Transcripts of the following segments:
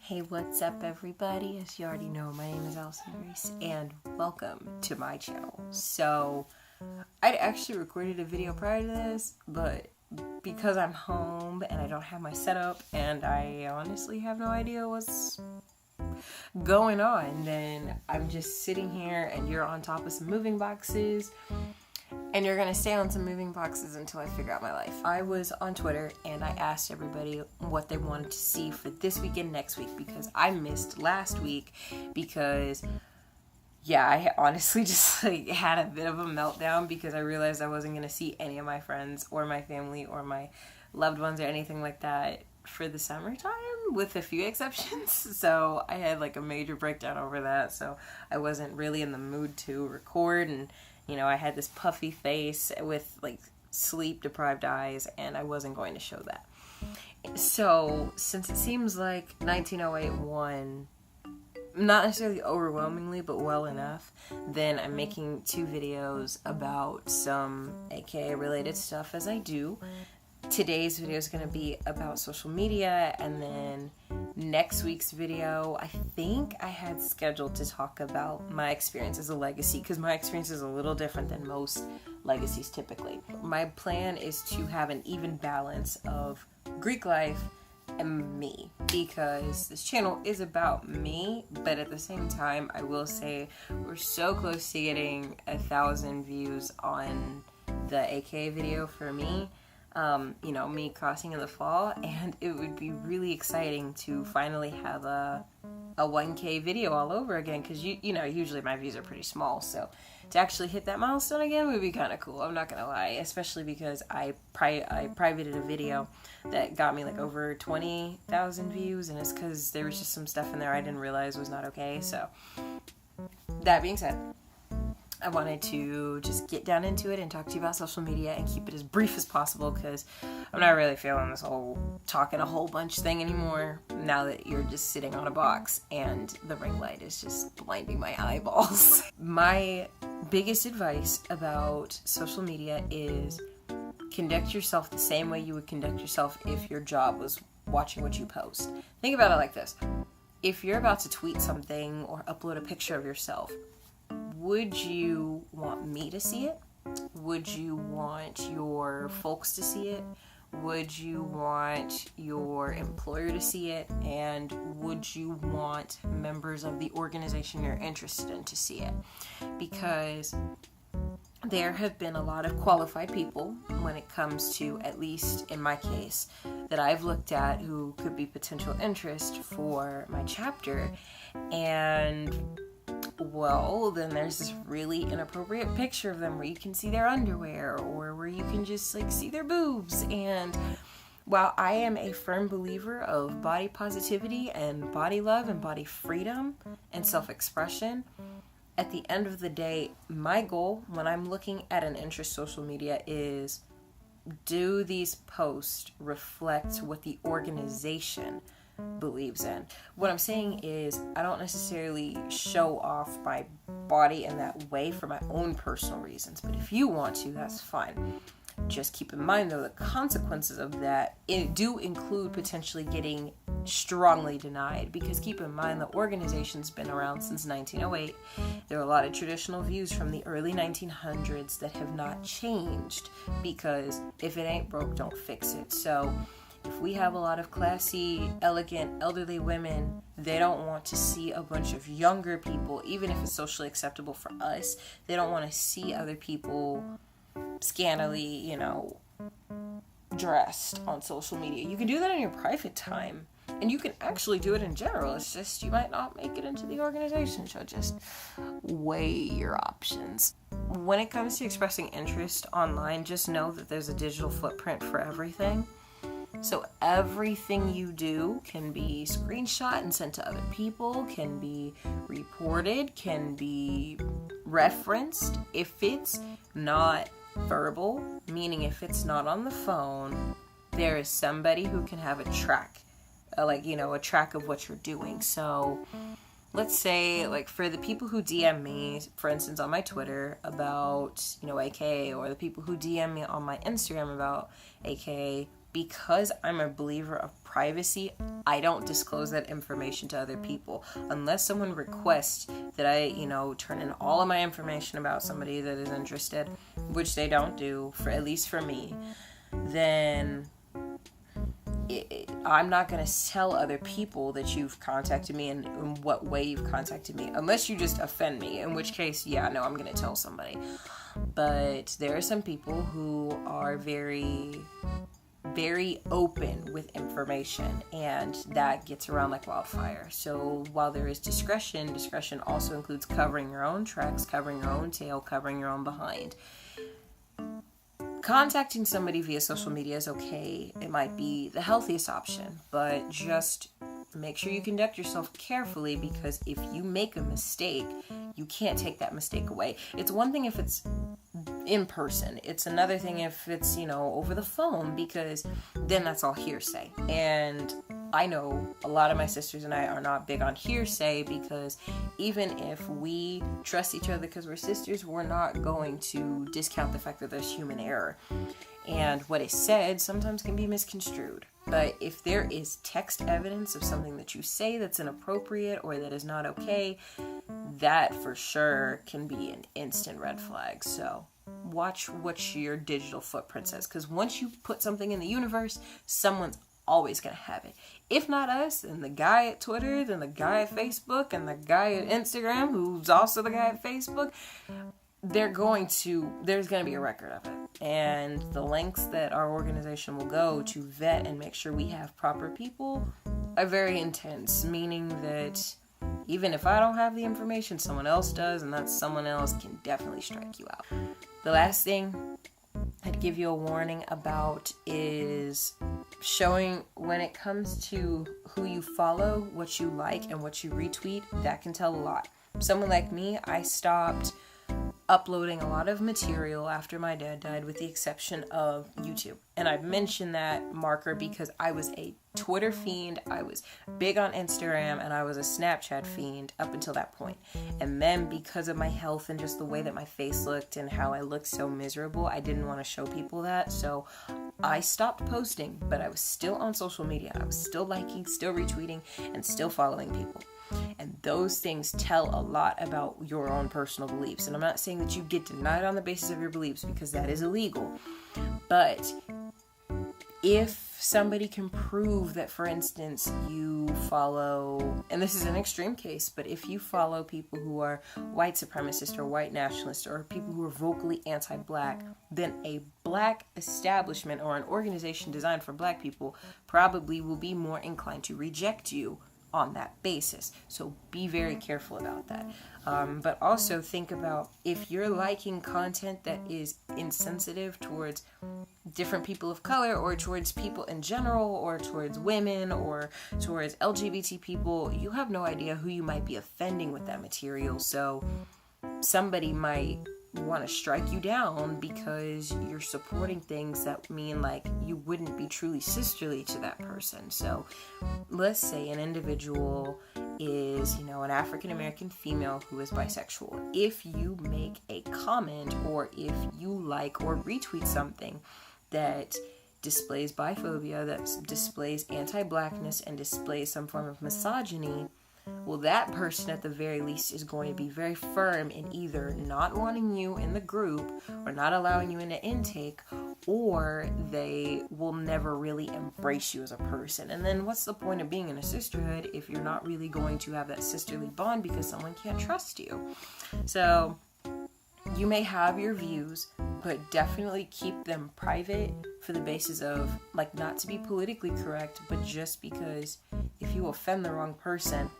Hey, what's up everybody? As you already know, my name is Alyceson-Grace and welcome to my channel. So, I'd actually recorded a video prior to this, but because I'm home and I don't have my setup and I honestly have no idea what's going on, then I'm just sitting here and you're on top of some moving boxes. And you're gonna stay on some moving boxes until I figure out my life. I was on Twitter and I asked everybody what they wanted to see for this week and next week because I missed last week because, I honestly just had a bit of a meltdown because I realized I wasn't gonna see any of my friends or my family or my loved ones or anything like that for the summertime, with a few exceptions. So I had a major breakdown over that, so I wasn't really in the mood to record, and I had this puffy face with sleep-deprived eyes, and I wasn't going to show that. So, since it seems like 1908 won, not necessarily overwhelmingly, but well enough, then I'm making 2 videos about some AKA-related stuff as I do. Today's video is going to be about social media, and then next week's video, I think I had scheduled to talk about my experience as a legacy, because my experience is a little different than most legacies typically. My plan is to have an even balance of Greek life and me, because this channel is about me, but at the same time, I will say we're so close to getting 1,000 views on the AKA video for me. Me crossing in the fall, and it would be really exciting to finally have a 1K video all over again, because usually my views are pretty small, so to actually hit that milestone again would be kind of cool, I'm not gonna lie, especially because I privated a video that got me over 20,000 views, and it's because there was just some stuff in there I didn't realize was not okay. So that being said, I wanted to just get down into it and talk to you about social media and keep it as brief as possible, because I'm not really feeling this whole talking a whole bunch thing anymore now that you're just sitting on a box and the ring light is just blinding my eyeballs. My biggest advice about social media is conduct yourself the same way you would conduct yourself if your job was watching what you post. Think about it like this. If you're about to tweet something or upload a picture of yourself, would you want me to see it? Would you want your folks to see it? Would you want your employer to see it? And would you want members of the organization you're interested in to see it? Because there have been a lot of qualified people when it comes to, at least in my case, that I've looked at who could be potential interest for my chapter, and then there's this really inappropriate picture of them where you can see their underwear, or where you can just see their boobs. And while I am a firm believer of body positivity and body love and body freedom and self-expression, at the end of the day, my goal when I'm looking at an interest social media is, do these posts reflect what the organization believes in? What I'm saying is, I don't necessarily show off my body in that way for my own personal reasons, but if you want to, that's fine. Just keep in mind, though, the consequences of that do include potentially getting strongly denied, because keep in mind, the organization's been around since 1908. There are a lot of traditional views from the early 1900s that have not changed, because if it ain't broke, don't fix it. So if we have a lot of classy, elegant, elderly women, they don't want to see a bunch of younger people, even if it's socially acceptable for us. They don't want to see other people scantily, dressed on social media. You can do that in your private time, and you can actually do it in general. It's just you might not make it into the organization, so just weigh your options. When it comes to expressing interest online, just know that there's a digital footprint for everything. So everything you do can be screenshot and sent to other people, can be reported, can be referenced. If it's not verbal, meaning if it's not on the phone, there is somebody who can have a track, a track of what you're doing. So let's say, for the people who DM me, for instance, on my Twitter about, AKA, or the people who DM me on my Instagram about AKA, because I'm a believer of privacy, I don't disclose that information to other people unless someone requests that I, turn in all of my information about somebody that is interested, which they don't do, for at least for me. Then I'm not going to tell other people that you've contacted me and in what way you've contacted me, unless you just offend me, in which case, I'm going to tell somebody. But there are some people who are very, very open with information, and that gets around like wildfire. So while there is discretion also includes covering your own tracks, covering your own tail, covering your own behind. Contacting somebody via social media is okay. It might be the healthiest option, but just make sure you conduct yourself carefully, because if you make a mistake, you can't take that mistake away. It's one thing if it's in person. It's another thing if it's, over the phone, because then that's all hearsay. And I know a lot of my sisters and I are not big on hearsay, because even if we trust each other because we're sisters, we're not going to discount the fact that there's human error. And what is said sometimes can be misconstrued. But if there is text evidence of something that you say that's inappropriate or that is not okay, that for sure can be an instant red flag. So watch what your digital footprint says, because once you put something in the universe, someone's always going to have it. If not us, then the guy at Twitter, then the guy at Facebook, and the guy at Instagram, who's also the guy at Facebook, there's going to be a record of it. And the lengths that our organization will go to vet and make sure we have proper people are very intense, meaning that even if I don't have the information, someone else does, and that someone else can definitely strike you out. The last thing I'd give you a warning about is showing, when it comes to who you follow, what you like, and what you retweet, that can tell a lot. Someone like me, I stopped uploading a lot of material after my dad died, with the exception of YouTube. And I mentioned that marker because I was a Twitter fiend, I was big on Instagram, and I was a Snapchat fiend up until that point. And then because of my health and just the way that my face looked and how I looked so miserable, I didn't want to show people that. So I stopped posting, but I was still on social media. I was still liking, still retweeting, and still following people. And those things tell a lot about your own personal beliefs. And I'm not saying that you get denied on the basis of your beliefs, because that is illegal. But if somebody can prove that, for instance, you follow, and this is an extreme case, but if you follow people who are white supremacist or white nationalist, or people who are vocally anti-black, then a black establishment or an organization designed for black people probably will be more inclined to reject you on that basis. So be very careful about that. But also think about, if you're liking content that is insensitive towards different people of color, or towards people in general, or towards women, or towards LGBT people, you have no idea who you might be offending with that material. So somebody might want to strike you down because you're supporting things that mean like you wouldn't be truly sisterly to that person. So let's say an individual is, an African American female who is bisexual. If you make a comment, or if you like or retweet something that displays biphobia, that displays anti-blackness, and displays some form of misogyny, well, that person at the very least is going to be very firm in either not wanting you in the group, or not allowing you into intake, or they will never really embrace you as a person. And then what's the point of being in a sisterhood if you're not really going to have that sisterly bond because someone can't trust you? So you may have your views, but definitely keep them private, for the basis of, not to be politically correct, but just because if you offend the wrong person,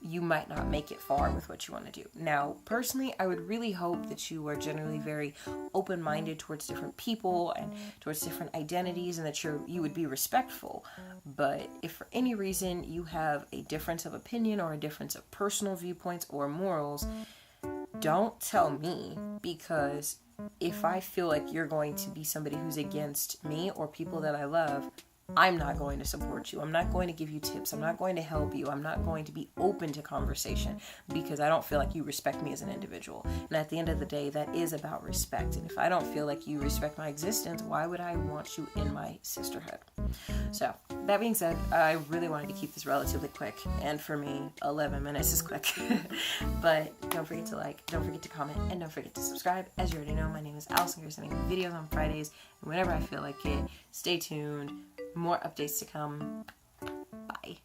you might not make it far with what you want to do. Now, personally, I would really hope that you are generally very open-minded towards different people and towards different identities, and that you would be respectful. But if for any reason you have a difference of opinion, or a difference of personal viewpoints or morals, don't tell me, because if I feel like you're going to be somebody who's against me or people that I love, I'm not going to support you. I'm not going to give you tips. I'm not going to help you. I'm not going to be open to conversation because I don't feel like you respect me as an individual. And at the end of the day, that is about respect. And if I don't feel like you respect my existence, why would I want you in my sisterhood? So, that being said, I really wanted to keep this relatively quick. And for me, 11 minutes is quick. But don't forget to like, don't forget to comment, and don't forget to subscribe. As you already know, my name is Alyceson-Grace. I make videos on Fridays. And whenever I feel like it, stay tuned. More updates to come. Bye.